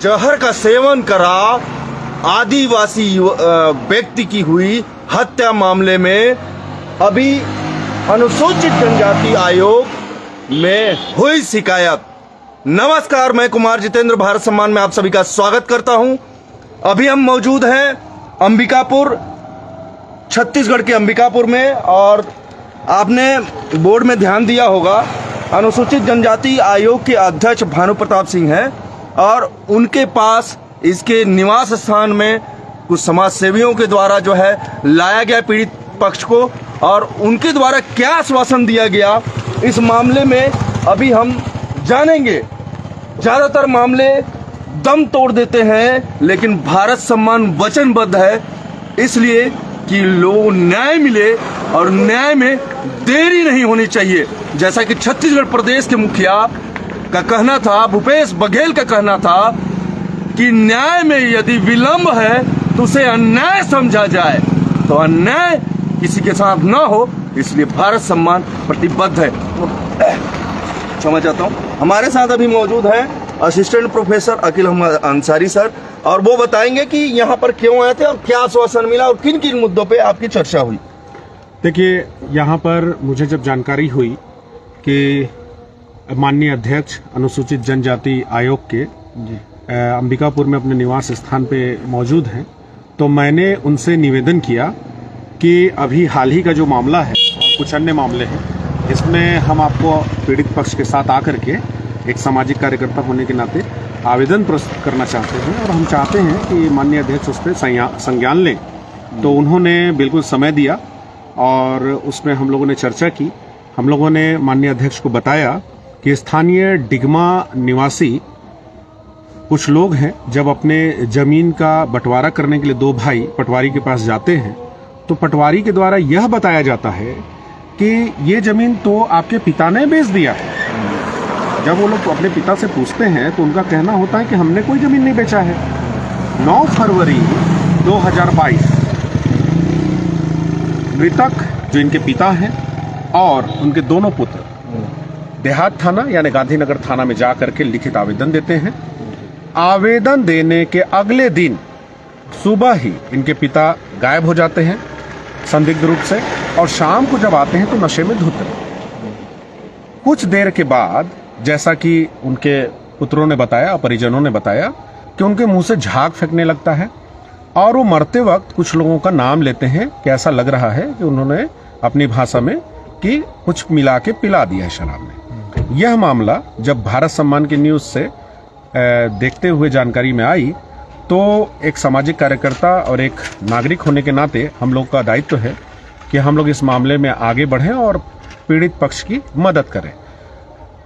जहर का सेवन करा आदिवासी व्यक्ति की हुई हत्या मामले में अभी अनुसूचित जनजाति आयोग में हुई शिकायत। नमस्कार, मैं कुमार जितेंद्र भारत सम्मान में आप सभी का स्वागत करता हूं। अभी हम मौजूद हैं अंबिकापुर, छत्तीसगढ़ के अंबिकापुर में, और आपने बोर्ड में ध्यान दिया होगा अनुसूचित जनजाति आयोग के अध्यक्ष भानु प्रताप सिंह हैं और उनके पास इसके निवास स्थान में कुछ समाज सेवियों के द्वारा जो है लाया गया पीड़ित पक्ष को, और उनके द्वारा क्या आश्वासन दिया गया इस मामले में अभी हम जानेंगे। ज़्यादातर मामले दम तोड़ देते हैं, लेकिन भारत सम्मान वचनबद्ध है इसलिए कि लोगों न्याय मिले और न्याय में देरी नहीं होनी चाहिए। जैसा कि छत्तीसगढ़ प्रदेश के मुखिया का कहना था, भूपेश बघेल का कहना था कि न्याय में यदि विलंब है तो उसे अन्याय समझा जाए, तो अन्याय किसी के साथ ना हो, इसलिए भारत सम्मान प्रतिबद्ध है। क्षमा चाहता हूँ। हमारे साथ अभी मौजूद है assistant professor Aqeel Ahmad Ansari sir, और वो बताएंगे कि यहाँ पर क्यों आए थे और क्या आश्वासन मिला और किन किन मुद्दों पे आपकी चर्चा हुई। देखिए, यहाँ पर मुझे जब जानकारी हुई कि माननीय अध्यक्ष अनुसूचित जनजाति आयोग के अंबिकापुर में अपने निवास स्थान पे मौजूद हैं, तो मैंने उनसे निवेदन किया कि अभी हाल ही का जो मामला है और कुछ अन्य मामले हैं, इसमें हम आपको पीड़ित पक्ष के साथ आकर के एक सामाजिक कार्यकर्ता होने के नाते आवेदन प्रस्तुत करना चाहते हैं, और हम चाहते हैं कि माननीय अध्यक्ष उस पर संज्ञान लें। तो उन्होंने बिल्कुल समय दिया और उसमें हम लोगों ने चर्चा की। हम लोगों ने माननीय अध्यक्ष को बताया कि स्थानीय डिगमा निवासी कुछ लोग हैं, जब अपने जमीन का बंटवारा करने के लिए दो भाई पटवारी के पास जाते हैं, तो पटवारी के द्वारा यह बताया जाता है कि ये जमीन तो आपके पिता ने बेच दिया। जब वो लोग अपने पिता से पूछते हैं तो उनका कहना होता है कि हमने कोई जमीन नहीं बेचा है। 9 फरवरी 2022 मृतक जो इनके पिता हैं और उनके दोनों पुत्र देहात थाना यानी गांधीनगर थाना में जा करके लिखित आवेदन देते हैं। आवेदन देने के अगले दिन सुबह ही इनके पिता गायब हो जाते हैं संदिग्ध रूप से, और शाम को जब आते हैं तो नशे में धुत। कुछ देर के बाद, जैसा कि उनके पुत्रों ने बताया, परिजनों ने बताया कि उनके मुंह से झाग फेंकने लगता है, और वो मरते वक्त कुछ लोगों का नाम लेते हैं कि ऐसा लग रहा है कि उन्होंने अपनी भाषा में कि कुछ मिला के पिला दिया है शराब में। यह मामला जब भारत सम्मान की न्यूज़ से देखते हुए जानकारी में आई, तो एक सामाजिक कार्यकर्ता और एक नागरिक होने के नाते हम लोग का दायित्व है कि हम लोग इस मामले में आगे बढ़ें और पीड़ित पक्ष की मदद करें।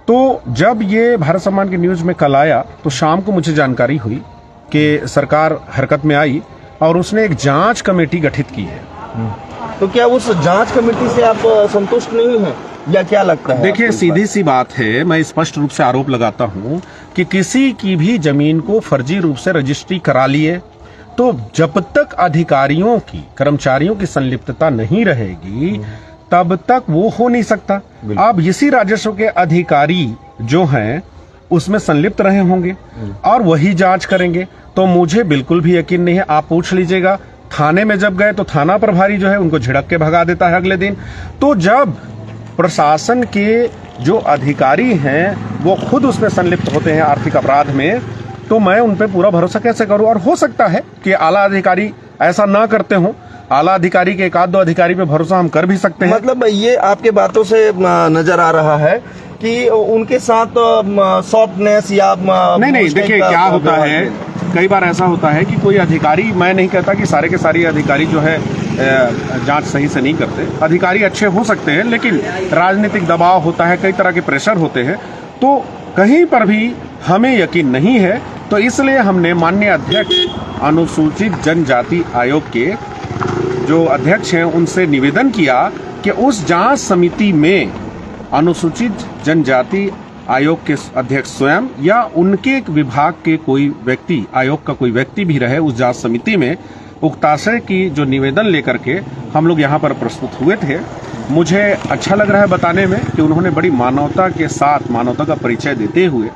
तो जब ये भारत सम्मान की न्यूज़ में कल आया, तो शाम को मुझे जानकारी हुई कि सरकार हरकत में आई और उसने एक जांच कमेटी गठित की है। तो क्या उस जांच कमेटी से आप संतुष्ट नहीं हैं या क्या लगता है? देखिए, सीधी सी बात है, मैं स्पष्ट रूप से आरोप लगाता हूं कि किसी की भी जमीन को फर्जी रूप से रजिस्ट्री करा लिए, तो जब तक अधिकारियों की, कर्मचारियों की संलिप्तता नहीं रहेगी तब तक वो हो नहीं सकता। अब इसी राजस्व के अधिकारी जो हैं उसमें संलिप्त रहे होंगे और वही जांच करेंगे, तो मुझे बिल्कुल भी यकीन नहीं है। आप पूछ लीजिएगा, थाने में जब गए तो थाना प्रभारी जो है उनको झिड़क के भगा देता है अगले दिन। तो जब प्रशासन के जो अधिकारी हैं वो खुद उसमें संलिप्त होते हैं आर्थिक अपराध में, तो मैं उन पर पूरा भरोसा कैसे करूं? और हो सकता है कि आला अधिकारी ऐसा ना करते हों। आला अधिकारी के 1-2 अधिकारी पे भरोसा हम कर भी सकते हैं। मतलब ये आपके बातों से नजर आ रहा है कि उनके साथ सॉफ्टनेस या नहीं, देखिए क्या होता है, कई बार ऐसा होता है कि कोई अधिकारी, मैं नहीं कहता कि सारे के सारे अधिकारी जो है जांच सही से नहीं करते, अधिकारी अच्छे हो सकते हैं, लेकिन राजनीतिक दबाव होता है, कई तरह के प्रेशर होते हैं, तो कहीं पर भी हमें यकीन नहीं है। तो इसलिए हमने माननीय अध्यक्ष अनुसूचित जनजाति आयोग के जो अध्यक्ष हैं उनसे निवेदन किया कि उस जांच समिति में अनुसूचित जनजाति आयोग के अध्यक्ष स्वयं या उनके विभाग के कोई व्यक्ति, आयोग का कोई व्यक्ति भी रहे उस जांच समिति में। उक्ताशय की जो निवेदन लेकर के हम लोग यहाँ पर प्रस्तुत हुए थे। मुझे अच्छा लग रहा है बताने में कि उन्होंने बड़ी मानवता के साथ, मानवता का परिचय देते हुए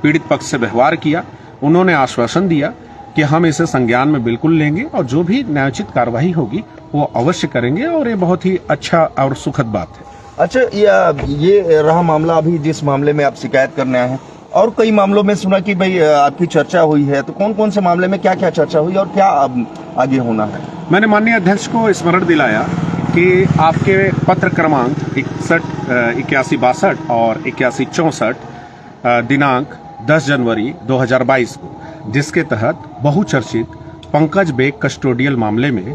पीड़ित पक्ष से व्यवहार किया। उन्होंने आश्वासन दिया कि हम इसे संज्ञान में बिल्कुल लेंगे और जो भी न्यायोचित कार्रवाई होगी वो अवश्य करेंगे, और ये बहुत ही अच्छा और सुखद बात है। अच्छा, ये रहा मामला अभी जिस मामले में आप शिकायत करने आए हैं, और कई मामलों में सुना कि भाई आपकी चर्चा हुई है, तो कौन कौन से मामले में क्या क्या चर्चा हुई और क्या अब आगे होना है? मैंने माननीय अध्यक्ष को स्मरण दिलाया कि आपके पत्र क्रमांक 8162 और 8164 दिनांक 10 जनवरी 2022 को, जिसके तहत बहुचर्चित पंकज बेग कस्टोडियल मामले में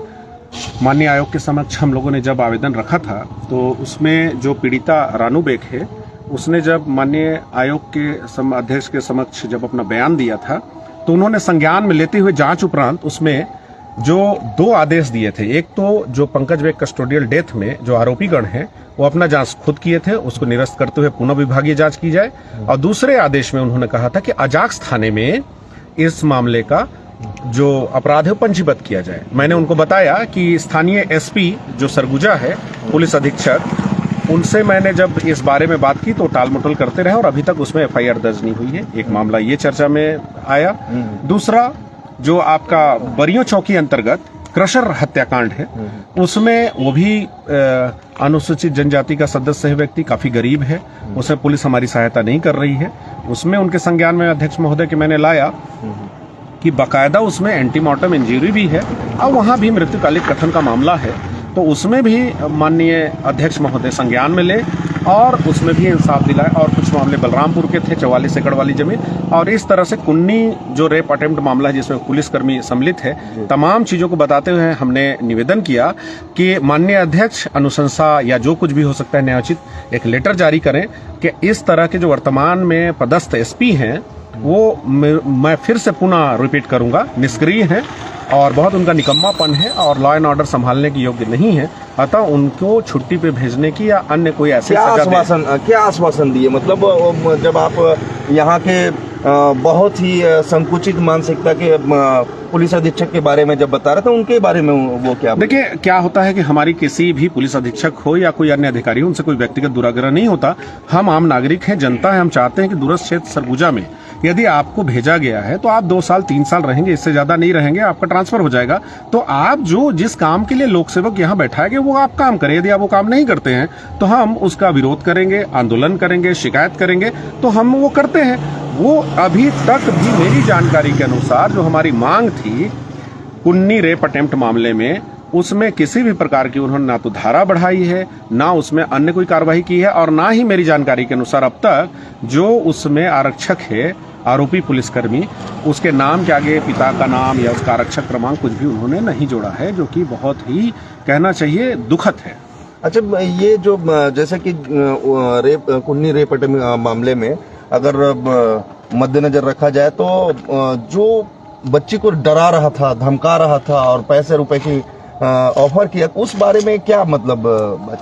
माननीय आयोग के समक्ष हम लोगों ने जब आवेदन रखा था, तो उसमें जो पीड़िता रानू बेग है, उसने जब माननीय आयोग के अध्यक्ष के समक्ष जब अपना बयान दिया था, तो उन्होंने संज्ञान में लेते हुए जांच उपरांत उसमें जो 2 आदेश दिए थे। एक तो जो पंकज बेग कस्टोडियल डेथ में जो आरोपीगण हैं वो अपना जांच खुद किए थे, उसको निरस्त करते हुए पुनः विभागीय जांच की जाए, और दूसरे आदेश में उन्होंने कहा था कि अजाक्स थाने में इस मामले का जो अपराध है पंजीबद्ध किया जाए। मैंने उनको बताया कि स्थानीय एसपी जो सरगुजा है, पुलिस अधीक्षक, उनसे मैंने जब इस बारे में बात की तो टालमटोल करते रहे और अभी तक उसमें एफआईआर दर्ज नहीं हुई है। एक मामला ये चर्चा में आया। दूसरा जो आपका बरियो चौकी अंतर्गत क्रशर हत्याकांड है, उसमें वो भी अनुसूचित जनजाति का सदस्य है, व्यक्ति काफी गरीब है, उसमें पुलिस हमारी सहायता नहीं कर रही है। उसमें उनके संज्ञान में अध्यक्ष महोदय के मैंने लाया कि बाकायदा उसमें एंटीमॉर्टम इंजरी भी है और वहां भी मृत्युकालिक कथन का मामला है, तो उसमें भी माननीय अध्यक्ष महोदय संज्ञान में ले और उसमें भी इंसाफ दिलाए। और कुछ मामले बलरामपुर के थे, 44 एकड़ वाली जमीन, और इस तरह से कुन्नी जो रेप अटेम्प्ट मामला है जिसमें पुलिसकर्मी सम्मिलित है, तमाम चीजों को बताते हुए हमने निवेदन किया कि माननीय अध्यक्ष अनुशंसा या जो कुछ भी हो सकता है न्यायोचित एक लेटर जारी करें कि इस तरह के जो वर्तमान में पदस्थ एसपी हैं वो मैं फिर से पुनः रिपीट करूंगा, निष्क्रिय हैं और बहुत उनका निकम्मापन है और लॉ एंड ऑर्डर संभालने के योग्य नहीं है, अतः उनको छुट्टी पे भेजने की या अन्य कोई ऐसे क्या आश्वासन दिए? मतलब जब आप यहाँ के बहुत ही संकुचित मानसिकता के पुलिस अधीक्षक के बारे में जब बता रहे थे, उनके बारे में वो क्या? देखिए, क्या होता है कि हमारी किसी भी पुलिस अधीक्षक हो या कोई अन्य अधिकारी हो, उनसे कोई व्यक्तिगत दुराग्रह नहीं होता। हम आम नागरिक हैं, जनता है, हम चाहते हैं कि दूरस्थ क्षेत्र सरगुजा में यदि आपको भेजा गया है तो आप 2 साल 3 साल रहेंगे, इससे ज्यादा नहीं रहेंगे, आपका ट्रांसफर हो जाएगा। तो आप जो जिस काम के लिए लोक सेवक यहाँ बैठाए गए वो आप काम करें। यदि आप वो काम नहीं करते हैं तो हम उसका विरोध करेंगे, आंदोलन करेंगे, शिकायत करेंगे, तो हम वो करते हैं। वो अभी तक भी मेरी जानकारी के अनुसार जो हमारी मांग थी कुन्नी रेप अटेम्प्ट मामले में, उसमें किसी भी प्रकार की उन्होंने ना तो धारा बढ़ाई है, ना उसमें अन्य कोई कार्रवाई की है, और ना ही मेरी जानकारी के अनुसार अब तक जो उसमें आरक्षक है, आरोपी पुलिसकर्मी, उसके नाम के आगे पिता का नाम या उसका आरक्षक क्रमांक कुछ भी उन्होंने नहीं जोड़ा है, जो कि बहुत ही कहना चाहिए दुखद है। अच्छा, ये जो जैसे कि कुन्नी रेप मामले में अगर मद्देनजर रखा जाए तो जो बच्ची को डरा रहा था, धमका रहा था और पैसे रुपए की ऑफर किया, उस बारे में क्या मतलब?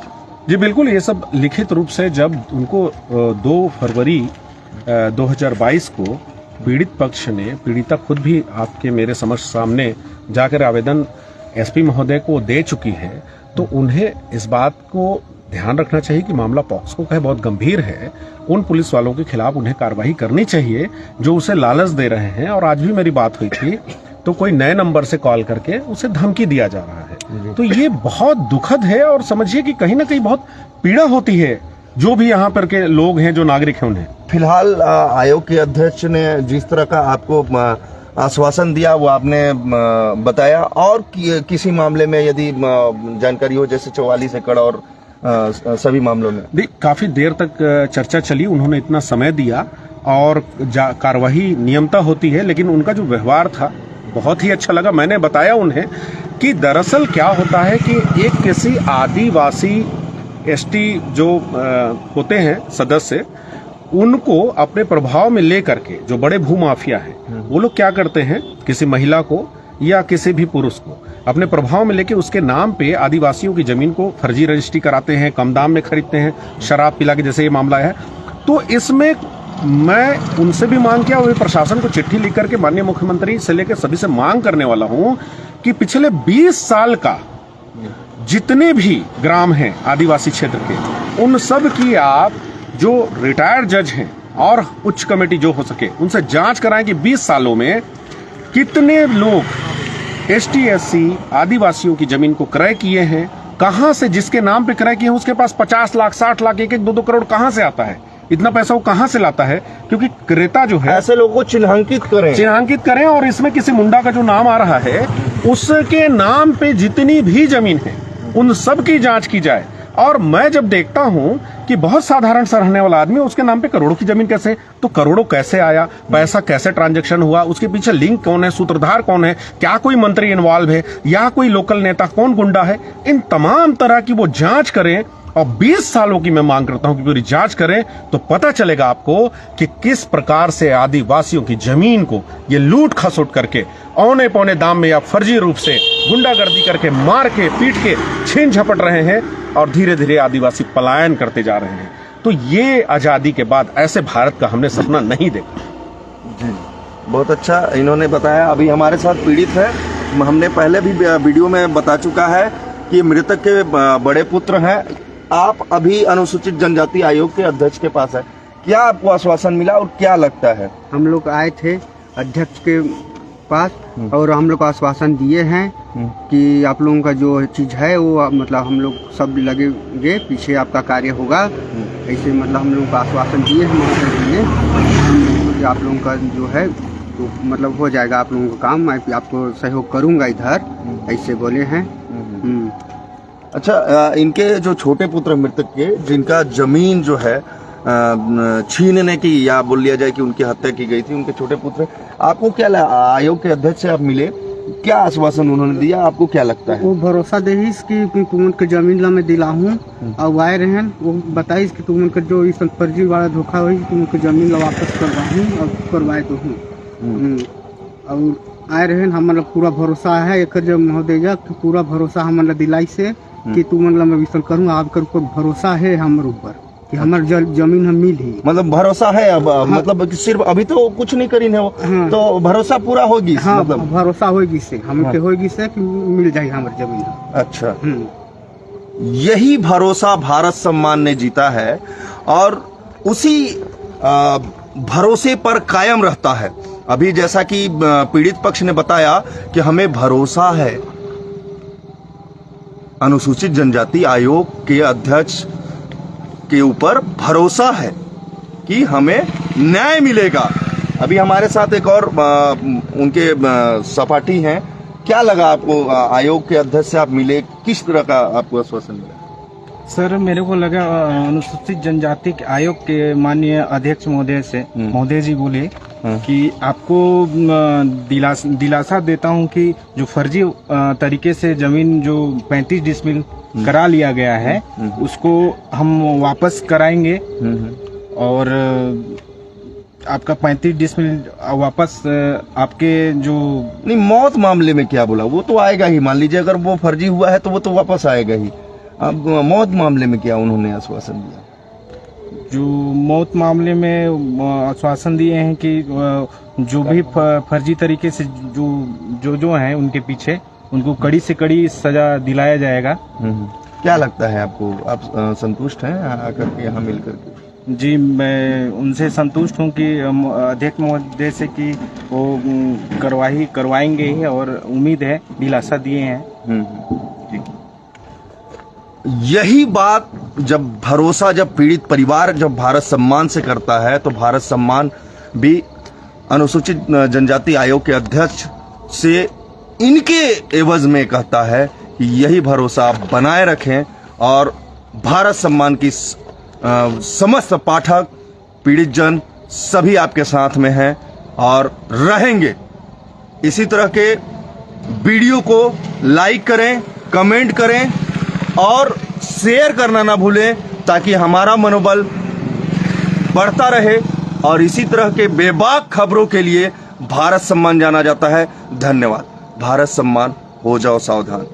जी बिल्कुल, ये सब लिखित रूप से जब उनको 2 फरवरी 2022 को पीड़ित पक्ष ने, पीड़िता खुद भी आपके मेरे समक्ष सामने जाकर आवेदन एसपी महोदय को दे चुकी है, तो उन्हें इस बात को ध्यान रखना चाहिए कि मामला पॉक्सो का है, बहुत गंभीर है। उन पुलिस वालों के खिलाफ उन्हें कार्रवाई करनी चाहिए जो उसे लालच दे रहे हैं। और आज भी मेरी बात हुई थी तो कोई नए नंबर से कॉल करके उसे धमकी दिया जा रहा है, तो ये बहुत दुखद है। और समझिए कि कहीं ना कहीं बहुत पीड़ा होती है जो भी यहाँ पर के लोग हैं, जो नागरिक हैं उन्हें। फिलहाल आयोग के अध्यक्ष ने जिस तरह का आपको आश्वासन दिया वो आपने बताया, और किसी मामले में यदि जानकारी हो, जैसे 44 एकड़ और सभी मामलों में? काफी देर तक चर्चा चली, उन्होंने इतना समय दिया और कार्यवाही नियमता होती है, लेकिन उनका जो व्यवहार था बहुत ही अच्छा लगा। मैंने बताया उन्हें कि दरअसल क्या होता है कि एक किसी आदिवासी एसटी जो होते हैं सदस्य, उनको अपने प्रभाव में लेकर के जो बड़े भूमाफिया हैं वो लोग क्या करते हैं, किसी महिला को या किसी भी पुरुष को अपने प्रभाव में लेके उसके नाम पे आदिवासियों की जमीन को फर्जी रजिस्ट्री कराते हैं, कम दाम में खरीदते हैं, शराब पिला के, जैसे ये मामला है। तो इसमें मैं उनसे भी मांग किया और प्रशासन को चिट्ठी लिख करके माननीय मुख्यमंत्री से लेकर सभी से मांग करने वाला हूं कि पिछले 20 साल का जितने भी ग्राम हैं आदिवासी क्षेत्र के, उन सब की आप जो रिटायर्ड जज हैं और उच्च कमेटी जो हो सके उनसे जांच कराएं कि 20 सालों में कितने लोग एसटी एससी आदिवासियों की जमीन को क्रय किए हैं, कहां से जिसके नाम पे क्रय किए हैं उसके पास 50 लाख 60 लाख 1-1 2-2 करोड़ कहां से आता है, इतना पैसा वो कहां से लाता है। क्योंकि क्रेता जो है ऐसे लोगों को चिन्हांकित करें और इसमें किसी मुंडा का जो नाम आ रहा है उसके नाम पे जितनी भी जमीन है उन सब की जांच की जाए। और मैं जब देखता हूं कि बहुत साधारण सा रहने वाला आदमी उसके नाम पे करोड़ों की जमीन कैसे, तो करोड़ों कैसे आया, पैसा कैसे ट्रांजैक्शन हुआ, उसके पीछे लिंक कौन है, सूत्रधार कौन है, क्या कोई मंत्री इन्वॉल्व है या कोई लोकल नेता कौन गुंडा है, इन तमाम तरह की वो जांच करें। और 20 सालों की मैं मांग करता हूं कि पूरी जांच करें तो पता चलेगा आपको कि किस प्रकार से आदिवासियों की जमीन को ये लूट खसोट करके औने पौने दाम में या फर्जी रूप से गुंडागर्दी करके मार के पीट के छीन झपट रहे हैं और धीरे धीरे आदिवासी पलायन करते जा रहे हैं। तो ये आजादी के बाद ऐसे भारत का हमने सपना नहीं देखा। जी बहुत अच्छा इन्होंने बताया। अभी हमारे साथ पीड़ित है, हमने पहले भी वीडियो में बता चुका है कि मृतक के बड़े पुत्र हैं। आप अभी अनुसूचित जनजाति आयोग के अध्यक्ष के पास है, क्या आपको आश्वासन मिला और क्या लगता है? हम लोग आए थे अध्यक्ष के पास और हम लोग को आश्वासन दिए हैं कि आप लोगों का जो चीज है वो मतलब हम लोग सब लगेंगे, पीछे आपका कार्य होगा, ऐसे मतलब हम लोगों को आश्वासन दिए हैं महोदय जी ने कि आप लोगों का जो है तो मतलब हो जाएगा आप लोगों का काम, मैं आपको सहयोग करूंगा इधर, ऐसे बोले हैं। अच्छा, इनके जो छोटे पुत्र मृतक के जिनका जमीन जो है छीनने की या बोल लिया जाए कि उनकी हत्या की गई थी, उनके छोटे पुत्र, आपको क्या आयोग के अध्यक्ष से आप मिले, क्या आश्वासन उन्होंने दिया, आपको क्या लगता है? वो भरोसा दे कि तुम उनके जमीन ला मैं दिला हूँ और आए रहे वो बताइस कि तुम उनका जो इस फर्जी वाला धोखा हुई तुम उनके जमीन ला वापस करवाऊँ और करवाए तो हूँ और आए रहे हम मतलब पूरा भरोसा है एक जो महोदय पूरा भरोसा हम मतलब दिलाई से कि तू मतलब मैं विश्वास करूँ आपका ऊपर भरोसा है हमारे ऊपर कि हमारे जमीन हम मिल ही मतलब भरोसा है अब। हाँ। मतलब सिर्फ अभी तो कुछ नहीं करी है वो। हाँ। तो भरोसा पूरा होगी। हाँ मतलब भरोसा होगी से हम के होगी से कि मिल जाएगी हमारी जमीन। अच्छा, यही भरोसा भारत सम्मान ने जीता है और उसी भरोसे पर कायम रहता है। अभी जैसा कि पीड़ित पक्ष ने बताया कि हमें भरोसा है अनुसूचित जनजाति आयोग के अध्यक्ष के ऊपर भरोसा है कि हमें न्याय मिलेगा। अभी हमारे साथ एक और उनके सहपाठी हैं, क्या लगा आपको आयोग के अध्यक्ष से आप मिले, किस तरह का आपको आश्वासन मिला? सर मेरे को लगा अनुसूचित जनजाति आयोग के माननीय अध्यक्ष महोदय से महोदय जी बोले कि आपको दिलासा देता हूं कि जो फर्जी तरीके से जमीन जो 35 डिसमिल करा लिया गया है उसको हम वापस कराएंगे और आपका 35 डिसमिल वापस आपके जो नहीं, मौत मामले में क्या बोला? वो तो आएगा ही, मान लीजिए अगर वो फर्जी हुआ है तो वो तो वापस आएगा ही। अब मौत मामले में क्या उन्होंने आश्वासन दिया? जो मौत मामले में आश्वासन दिए हैं कि जो भी फर्जी तरीके से जो हैं उनके पीछे उनको कड़ी से कड़ी सजा दिलाया जाएगा। क्या लगता है आपको, आप संतुष्ट हैं आकर के यहाँ मिल करके? जी मैं उनसे संतुष्ट हूँ कि अध्यक्ष महोदय से कि वो करवाएंगे ही और उम्मीद है, दिलासा दिए हैं। यही बात जब भरोसा जब पीड़ित परिवार जब भारत सम्मान से करता है तो भारत सम्मान भी अनुसूचित जनजाति आयोग के अध्यक्ष से इनके एवज में कहता है कि यही भरोसा आप बनाए रखें और भारत सम्मान की समस्त पाठक पीड़ित जन सभी आपके साथ में हैं और रहेंगे। इसी तरह के वीडियो को लाइक करें, कमेंट करें और शेयर करना ना भूलें ताकि हमारा मनोबल बढ़ता रहे। और इसी तरह के बेबाक खबरों के लिए भारत सम्मान जाना जाता है। धन्यवाद। भारत सम्मान, हो जाओ सावधान।